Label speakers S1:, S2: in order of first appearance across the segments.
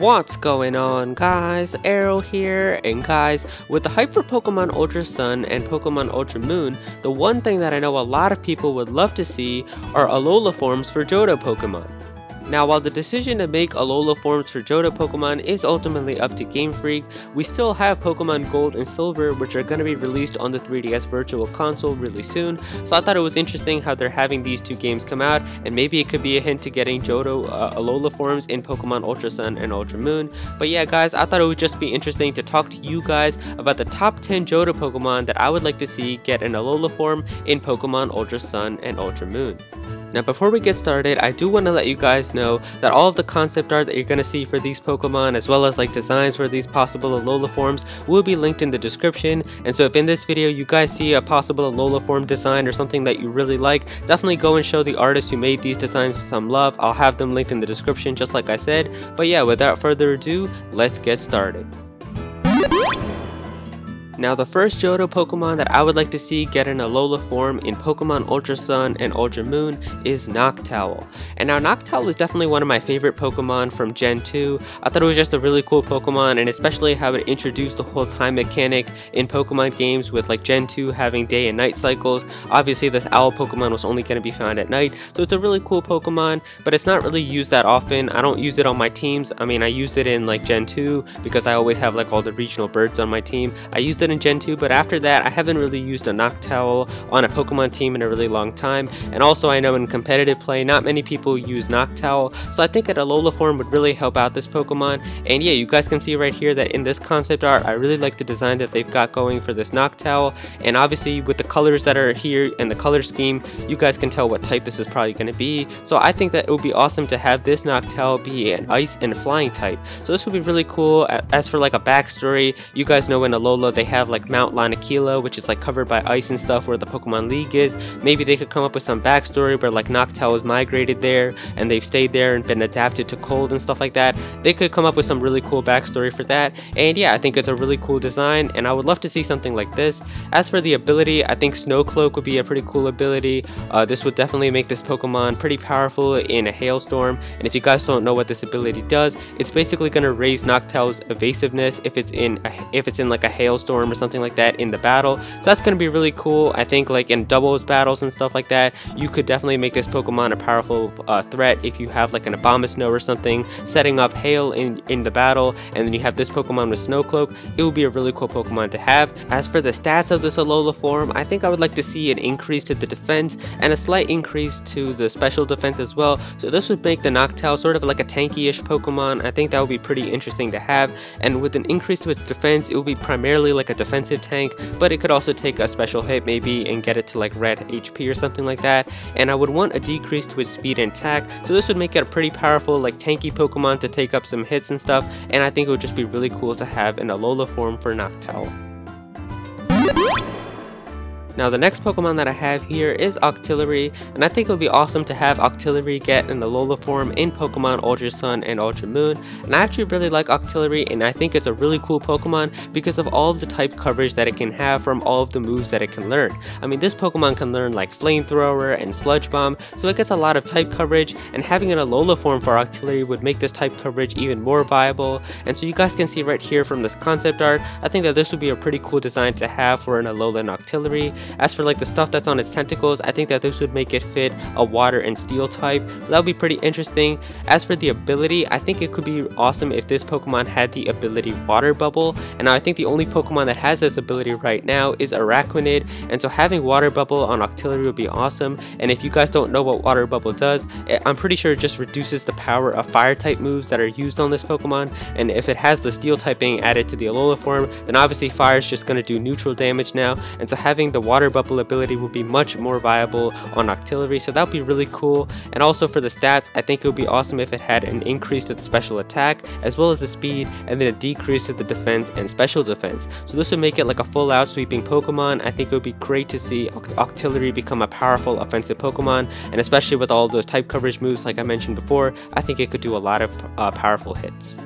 S1: What's going on, guys? Aero here, and guys, with the hype for Pokemon Ultra Sun and Pokemon Ultra Moon, the one thing that I know a lot of people would love to see are Alola Forms for Johto Pokemon. Now, while the decision to make Alola Forms for Johto Pokemon is ultimately up to Game Freak, we still have Pokemon Gold and Silver, which are going to be released on the 3DS Virtual Console really soon, so I thought it was interesting how they're having these two games come out, and maybe it could be a hint to getting Johto Alola Forms in Pokemon Ultra Sun and Ultra Moon. But yeah, guys, I thought it would just be interesting to talk to you guys about the top 10 Johto Pokemon that I would like to see get an Alola form in Pokemon Ultra Sun and Ultra Moon. Now, before we get started, I do want to let you guys know that all of the concept art that you're going to see for these Pokemon, as well as like designs for these possible Alola forms, will be linked in the description. And so if in this video you guys see a possible Alola form design or something that you really like, definitely go and show the artists who made these designs some love. I'll have them linked in the description just like I said. But yeah, without further ado, let's get started. Now, the first Johto Pokemon that I would like to see get an Alola form in Pokemon Ultra Sun and Ultra Moon is Noctowl. And now Noctowl is definitely one of my favorite Pokemon from Gen 2. I thought it was just a really cool Pokemon, and especially how it introduced the whole time mechanic in Pokemon games with like Gen 2 having day and night cycles. Obviously this owl Pokemon was only going to be found at night, so it's a really cool Pokemon, but it's not really used that often. I don't use it on my teams. I mean, I used it in like Gen 2 because I always have like all the regional birds on my team. I used it in Gen 2, but after that I haven't really used a Noctowl on a Pokemon team in a really long time. And also I know in competitive play not many people use Noctowl, so I think an Alola form would really help out this Pokemon. And yeah, you guys can see right here that in this concept art I really like the design that they've got going for this Noctowl, and obviously with the colors that are here and the color scheme, you guys can tell what type this is probably going to be. So I think that it would be awesome to have this Noctowl be an ice and flying type, so this would be really cool. As for like a backstory, you guys know in Alola they have like Mount Lanakila, which is like covered by ice and stuff, where the Pokemon League is. Maybe they could come up with some backstory where like Noctowl has migrated there and they've stayed there and been adapted to cold and stuff like that. They could come up with some really cool backstory for that. And yeah, I think it's a really cool design, and I would love to see something like this. As for the ability, I think CLOAK would be a pretty cool ability. This would definitely make this Pokemon pretty powerful in a hailstorm. And if you guys don't know what this ability does, it's basically going to raise Noctowl's evasiveness if it's in like a hailstorm or something like that in the battle. So that's going to be really cool. I think like in doubles battles and stuff like that, you could definitely make this Pokemon a powerful threat if you have like an Abomasnow or something setting up hail in the battle, and then you have this Pokemon with CLOAK. It would be a really cool Pokemon to have. As for the stats of this Alola form, I think I would like to see an increase to the defense and a slight increase to the special defense as well. So this would make the Noctowl sort of like a tanky-ish Pokemon. I think that would be pretty interesting to have, and with an increase to its defense, it would be primarily like a defensive tank, but it could also take a special hit maybe and get it to like red HP or something like that. And I would want a decrease to its speed and attack, so this would make it a pretty powerful like tanky Pokemon to take up some hits and stuff, and I think it would just be really cool to have an Alola form for Noctowl. Now, the next Pokemon that I have here is Octillery, and I think it would be awesome to have Octillery get an Alola form in Pokemon Ultra Sun and Ultra Moon. And I actually really like Octillery, and I think it's a really cool Pokemon because of all of the type coverage that it can have from all of the moves that it can learn. I mean, this Pokemon can learn like Flamethrower and Sludge Bomb, so it gets a lot of type coverage, and having an Alola form for Octillery would make this type coverage even more viable. And so you guys can see right here from this concept art, I think that this would be a pretty cool design to have for an Alola and Octillery. As for like the stuff that's on its tentacles, I think that this would make it fit a water and steel type, so that would be pretty interesting. As for the ability, I think it could be awesome if this Pokemon had the ability Water Bubble, and I think the only Pokemon that has this ability right now is Araquanid, and so having Water Bubble on Octillery would be awesome. And if you guys don't know what Water Bubble does, I'm pretty sure it just reduces the power of fire type moves that are used on this Pokemon, and if it has the steel typing added to the Alola form, then obviously fire is just going to do neutral damage now, and so having the Water Bubble ability would be much more viable on Octillery, so that would be really cool. And also for the stats, I think it would be awesome if it had an increase to the special attack as well as the speed, and then a decrease to the defense and special defense. So this would make it like a full out sweeping Pokemon. I think it would be great to see Octillery become a powerful offensive Pokemon, and especially with all those type coverage moves like I mentioned before, I think it could do a lot of powerful hits.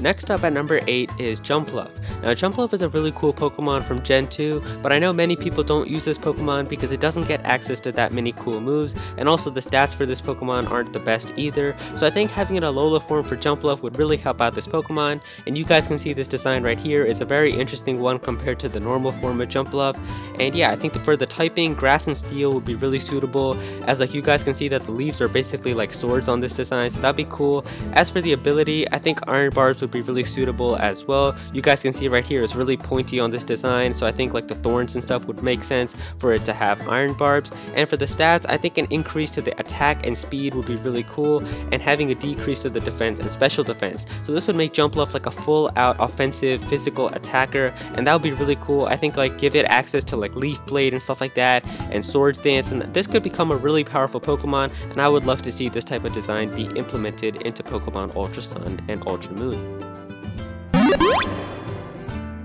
S1: Next up at number 8 is Jumpluff. Now Jumpluff is a really cool Pokemon from Gen 2, but I know many people don't use this Pokemon because it doesn't get access to that many cool moves, and also the stats for this Pokemon aren't the best either, so I think having an Alola form for Jumpluff would really help out this Pokemon, and you guys can see this design right here. It's a very interesting one compared to the normal form of Jumpluff, and yeah, I think that for the typing, Grass and Steel would be really suitable, as like you guys can see that the leaves are basically like swords on this design, so that'd be cool. As for the ability, I think Iron Barbs would be really suitable as well. You guys can see right here it's really pointy on this design, so I think like the thorns and stuff would make sense for it to have Iron Barbs. And for the stats, I think an increase to the attack and speed would be really cool, and having a decrease to the defense and special defense. So this would make Jumpluff like a full out offensive physical attacker, and that would be really cool. I think like give it access to like Leaf Blade and stuff like that, and Swords Dance, and this could become a really powerful Pokemon, and I would love to see this type of design be implemented into Pokemon Ultra Sun and Ultra Moon.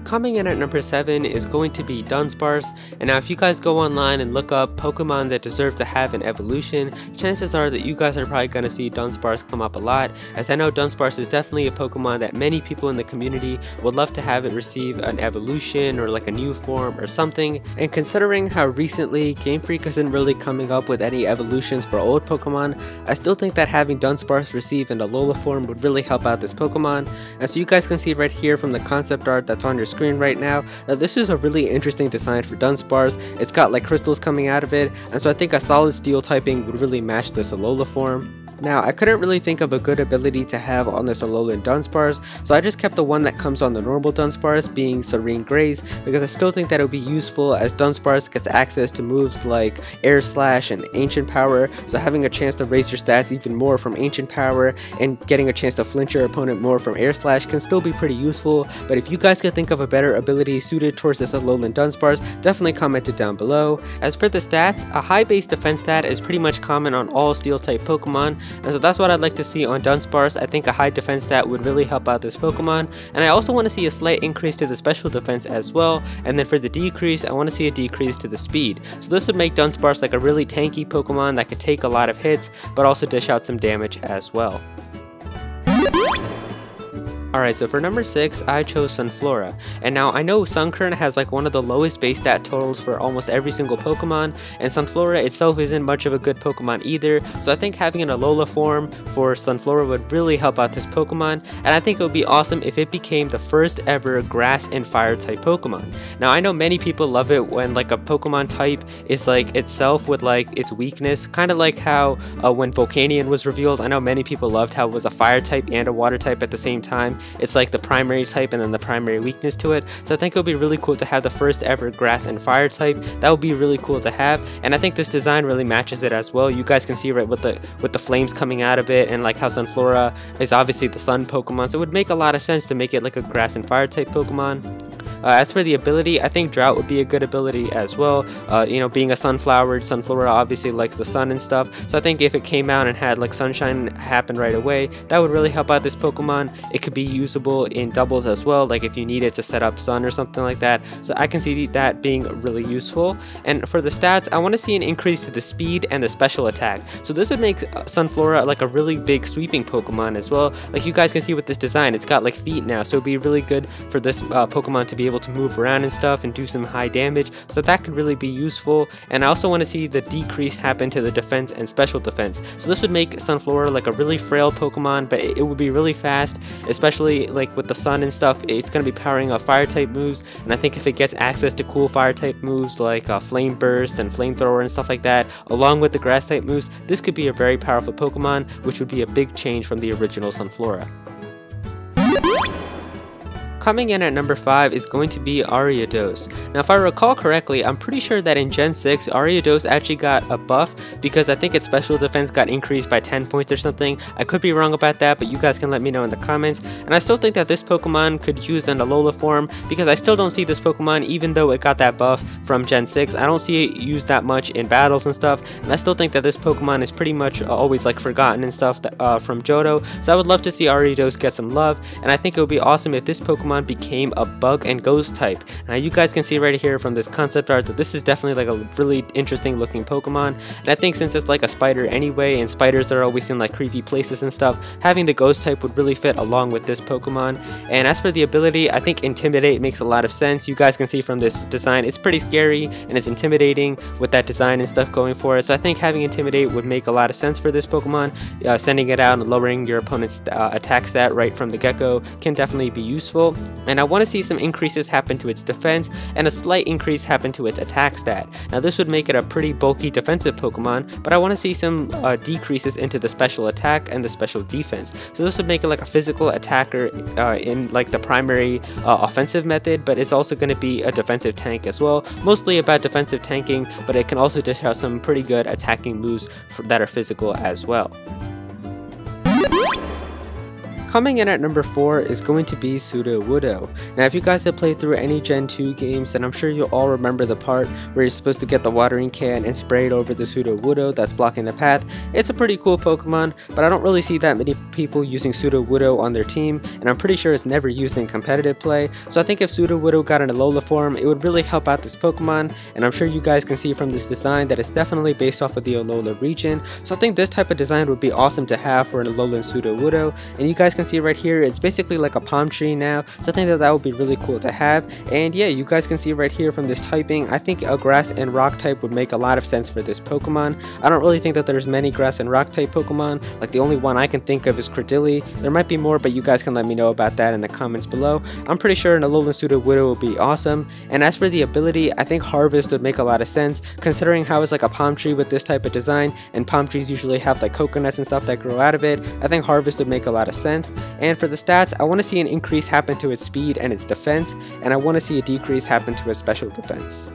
S1: Coming in at number 7 is going to be Dunsparce, and now if you guys go online and look up Pokemon that deserve to have an evolution, chances are that you guys are probably going to see Dunsparce come up a lot, as I know Dunsparce is definitely a Pokemon that many people in the community would love to have it receive an evolution or like a new form or something, and considering how recently Game Freak isn't really coming up with any evolutions for old Pokemon, I still think that having Dunsparce receive an Alola form would really help out this Pokemon. And so you guys can see right here from the concept art that's on your screen right now that this is a really interesting design for Dunsparce. It's got like crystals coming out of it, and so I think a solid steel typing would really match this Alola form. Now, I couldn't really think of a good ability to have on this Alolan Dunsparce, so I just kept the one that comes on the normal Dunsparce, being Serene Grace, because I still think that it would be useful as Dunsparce gets access to moves like Air Slash and Ancient Power, so having a chance to raise your stats even more from Ancient Power and getting a chance to flinch your opponent more from Air Slash can still be pretty useful. But if you guys could think of a better ability suited towards this Alolan Dunsparce, definitely comment it down below. As for the stats, a high base defense stat is pretty much common on all steel type Pokemon, and so that's what I'd like to see on Dunsparce. I think a high defense stat would really help out this Pokemon, and I also want to see a slight increase to the special defense as well, and then for the decrease, I want to see a decrease to the speed. So this would make Dunsparce like a really tanky Pokemon that could take a lot of hits, but also dish out some damage as well. Alright, so for number 6, I chose Sunflora, and now I know Sunkern has like one of the lowest base stat totals for almost every single Pokemon, and Sunflora itself isn't much of a good Pokemon either, so I think having an Alola form for Sunflora would really help out this Pokemon, and I think it would be awesome if it became the first ever Grass and Fire type Pokemon. Now I know many people love it when like a Pokemon type is like itself with like its weakness, kind of like how when Volcanion was revealed, I know many people loved how it was a Fire type and a Water type at the same time. It's like the primary type and then the primary weakness to it, so I think it would be really cool to have the first ever Grass and Fire type. That would be really cool to have, and I think this design really matches it as well. You guys can see right with the flames coming out of it, and like how Sunflora is obviously the sun Pokemon, so it would make a lot of sense to make it like a Grass and Fire type Pokemon. As for the ability, I think Drought would be a good ability as well. You know, being a sunflower, Sunflora obviously likes the sun and stuff, so I think if it came out and had like sunshine happen right away, that would really help out this Pokemon. It could be usable in doubles as well, like if you needed to set up sun or something like that, so I can see that being really useful. And for the stats, I want to see an increase to the speed and the special attack, so this would make Sunflora like a really big sweeping Pokemon as well. Like you guys can see with this design, it's got like feet now, so it'd be really good for this Pokemon to be able to move around and stuff and do some high damage, so that could really be useful. And I also want to see the decrease happen to the defense and special defense, so this would make Sunflora like a really frail Pokemon, but it would be really fast, especially like with the sun and stuff. It's going to be powering up fire type moves, and I think if it gets access to cool fire type moves like Flame Burst and Flamethrower and stuff like that, along with the grass type moves, this could be a very powerful Pokemon, which would be a big change from the original Sunflora. Coming in at number 5 is going to be Ariados. Now if I recall correctly, I'm pretty sure that in Gen 6, Ariados actually got a buff because I think its special defense got increased by 10 points or something. I could be wrong about that, but you guys can let me know in the comments. And I still think that this Pokemon could use an Alola form because I still don't see this Pokemon, even though it got that buff from Gen 6, I don't see it used that much in battles and stuff. And I still think that this Pokemon is pretty much always like forgotten and stuff that, from Johto. So I would love to see Ariados get some love, and I think it would be awesome if this Pokemon Pokemon became a bug and ghost type. Now you guys can see right here from this concept art that this is definitely like a really interesting looking Pokemon, and I think since it's like a spider anyway, and spiders are always in like creepy places and stuff, having the ghost type would really fit along with this Pokemon. And as for the ability, I think Intimidate makes a lot of sense. You guys can see from this design it's pretty scary and it's intimidating with that design and stuff going for it, so I think having Intimidate would make a lot of sense for this Pokemon. Sending it out and lowering your opponent's attack stat right from the get-go can definitely be useful. And I want to see some increases happen to its defense and a slight increase happen to its attack stat. Now this would make it a pretty bulky defensive Pokemon, but I want to see some decreases into the special attack and the special defense. So this would make it like a physical attacker in like the primary offensive method, but it's also going to be a defensive tank as well. Mostly about defensive tanking, but it can also dish out some pretty good attacking moves that are physical as well. Coming in at number 4 is going to be Sudowoodo. Now if you guys have played through any Gen 2 games, then I'm sure you'll all remember the part where you're supposed to get the watering can and spray it over the Sudowoodo that's blocking the path. It's a pretty cool Pokemon, but I don't really see that many people using Sudowoodo on their team, and I'm pretty sure it's never used in competitive play. So I think if Sudowoodo got an Alola form, it would really help out this Pokemon, and I'm sure you guys can see from this design that it's definitely based off of the Alola region. So I think this type of design would be awesome to have for an Alolan Sudowoodo, and you guys can see right here it's basically like a palm tree now, so I think that would be really cool to have. And yeah, you guys can see right here from this typing, I think a grass and rock type would make a lot of sense for this Pokemon. I don't really think that there's many grass and rock type Pokemon, like the only one I can think of is Credilli. There might be more, but you guys can let me know about that in the comments below. I'm pretty sure an Alolan Sudowoodo would be awesome. And as for the ability, I think Harvest would make a lot of sense, considering how it's like a palm tree with this type of design, and palm trees usually have like coconuts and stuff that grow out of it. I think Harvest would make a lot of sense. And for the stats, I want to see an increase happen to its speed and its defense, and I want to see a decrease happen to its special defense.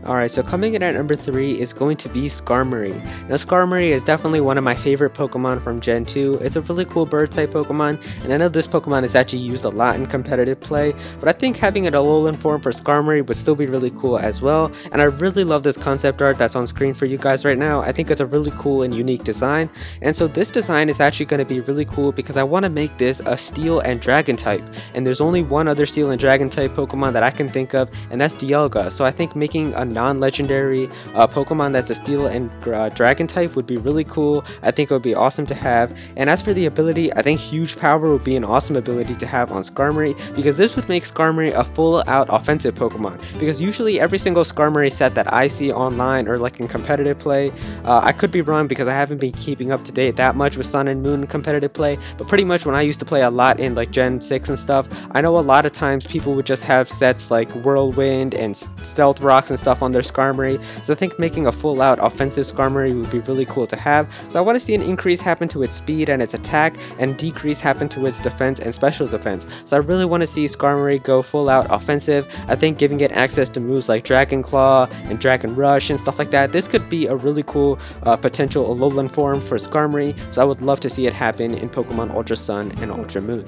S1: Alright, so coming in at number 3 is going to be Skarmory. Now Skarmory is definitely one of my favorite Pokemon from Gen 2. It's a really cool bird type Pokemon, and I know this Pokemon is actually used a lot in competitive play, but I think having an Alolan form for Skarmory would still be really cool as well, and I really love this concept art that's on screen for you guys right now. I think it's a really cool and unique design, and so this design is actually going to be really cool because I want to make this a Steel and Dragon type, and there's only one other Steel and Dragon type Pokemon that I can think of, and that's Dialga. So I think making a non-legendary Pokemon that's a Steel and Dragon type would be really cool. I think it would be awesome to have. And as for the ability, I think Huge Power would be an awesome ability to have on Skarmory, because this would make Skarmory a full-out offensive Pokemon. Because usually every single Skarmory set that I see online or like in competitive play, I could be wrong because I haven't been keeping up to date that much with Sun and Moon competitive play, but pretty much when I used to play a lot in like Gen 6 and stuff, I know a lot of times people would just have sets like Whirlwind and Stealth Rocks and stuff on their Skarmory. So I think making a full-out offensive Skarmory would be really cool to have. So I want to see an increase happen to its speed and its attack, and decrease happen to its defense and special defense. So I really want to see Skarmory go full-out offensive. I think giving it access to moves like Dragon Claw and Dragon Rush and stuff like that, this could be a really cool potential Alolan form for Skarmory. So I would love to see it happen in Pokemon Ultra Sun and Ultra Moon.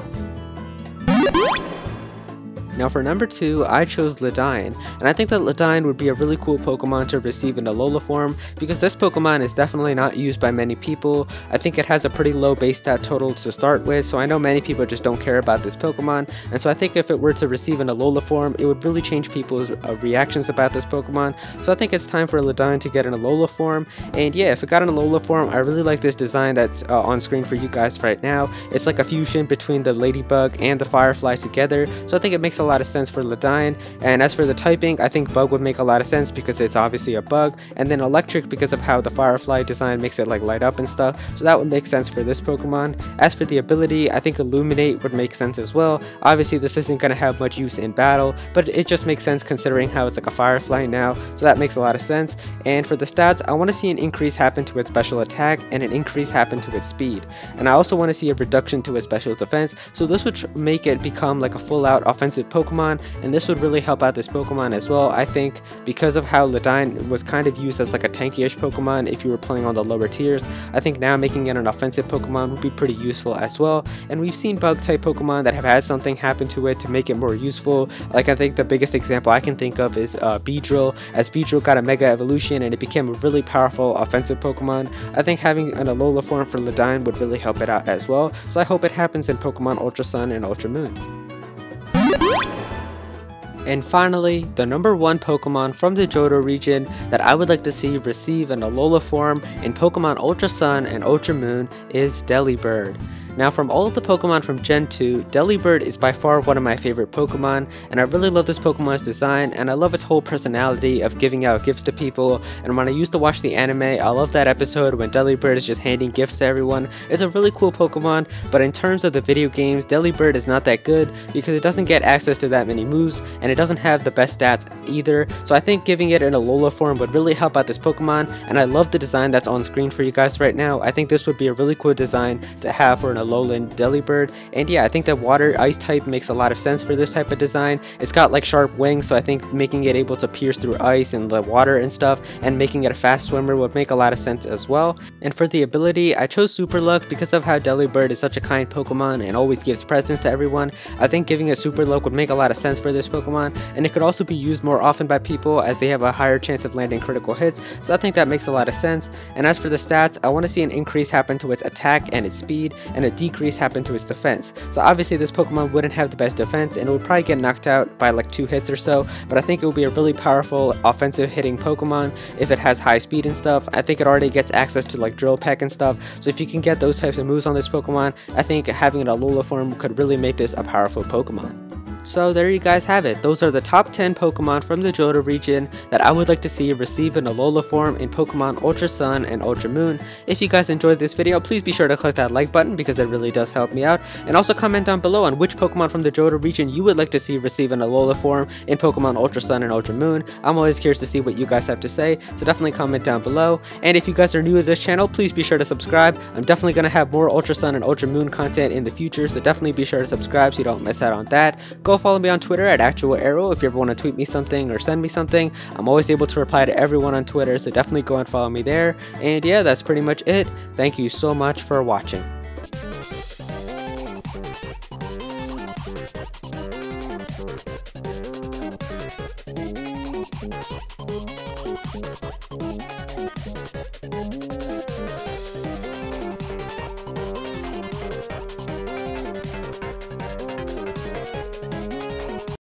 S1: Now for number 2, I chose Ladine, and I think that Ladine would be a really cool Pokemon to receive in Alola form, because this Pokemon is definitely not used by many people. I think it has a pretty low base stat total to start with, so I know many people just don't care about this Pokemon, and so I think if it were to receive an Alola form, it would really change people's reactions about this Pokemon. So I think it's time for Ladine to get an Alola form, and yeah, if it got an Alola form, I really like this design that's on screen for you guys right now. It's like a fusion between the Ladybug and the Firefly together, so I think it makes a lot of sense for Ladine. And as for the typing, I think Bug would make a lot of sense because it's obviously a bug, and then Electric because of how the Firefly design makes it like light up and stuff, so that would make sense for this Pokemon. As for the ability, I think Illuminate would make sense as well. Obviously this isn't going to have much use in battle, but it just makes sense considering how it's like a Firefly now, so that makes a lot of sense. And for the stats, I want to see an increase happen to its special attack and an increase happen to its speed, and I also want to see a reduction to its special defense, so this would make it become like a full-out offensive Pokemon, and this would really help out this Pokemon as well. I think because of how Ladine was kind of used as like a tanky-ish Pokemon if you were playing on the lower tiers, I think now making it an offensive Pokemon would be pretty useful as well. And we've seen bug type Pokemon that have had something happen to it to make it more useful. Like I think the biggest example I can think of is Beedrill, as Beedrill got a Mega Evolution and it became a really powerful offensive Pokemon. I think having an Alola form for Ladine would really help it out as well, so I hope it happens in Pokemon Ultra Sun and Ultra Moon. And finally, the number 1 Pokemon from the Johto region that I would like to see receive an Alola form in Pokemon Ultra Sun and Ultra Moon is Delibird. Now, from all of the Pokemon from Gen 2, Delibird is by far one of my favorite Pokemon, and I really love this Pokemon's design, and I love its whole personality of giving out gifts to people. And when I used to watch the anime, I love that episode when Delibird is just handing gifts to everyone. It's a really cool Pokemon, but in terms of the video games, Delibird is not that good because it doesn't get access to that many moves, and it doesn't have the best stats either. So I think giving it an Alola form would really help out this Pokemon, and I love the design that's on screen for you guys right now. I think this would be a really cool design to have for an Alola and Delibird, and yeah, I think that water ice type makes a lot of sense for this type of design. It's got like sharp wings, so I think making it able to pierce through ice and the water and stuff, and making it a fast swimmer would make a lot of sense as well. And for the ability, I chose Super Luck because of how Delibird is such a kind Pokemon and always gives presents to everyone. I think giving it Super Luck would make a lot of sense for this Pokemon, and it could also be used more often by people as they have a higher chance of landing critical hits, so I think that makes a lot of sense. And as for the stats, I want to see an increase happen to its attack and its speed, and a decrease happen to its defense. So obviously this Pokemon wouldn't have the best defense and it would probably get knocked out by like 2 hits or so, but I think it would be a really powerful offensive hitting Pokemon if it has high speed and stuff. I think it already gets access to like Drill Peck and stuff, so if you can get those types of moves on this Pokemon, I think having an Alola form could really make this a powerful Pokemon. So there you guys have it. Those are the top 10 Pokemon from the Johto region that I would like to see receive an Alola form in Pokemon Ultra Sun and Ultra Moon. If you guys enjoyed this video, please be sure to click that like button because it really does help me out. And also comment down below on which Pokemon from the Johto region you would like to see receive an Alola form in Pokemon Ultra Sun and Ultra Moon. I'm always curious to see what you guys have to say, so definitely comment down below. And if you guys are new to this channel, please be sure to subscribe. I'm definitely going to have more Ultra Sun and Ultra Moon content in the future, so definitely be sure to subscribe so you don't miss out on that. Go follow me on Twitter at actual Aero if you ever want to tweet me something or send me something. I'm always able to reply to everyone on Twitter, so definitely go and follow me there. And yeah, that's pretty much it. Thank you so much for watching.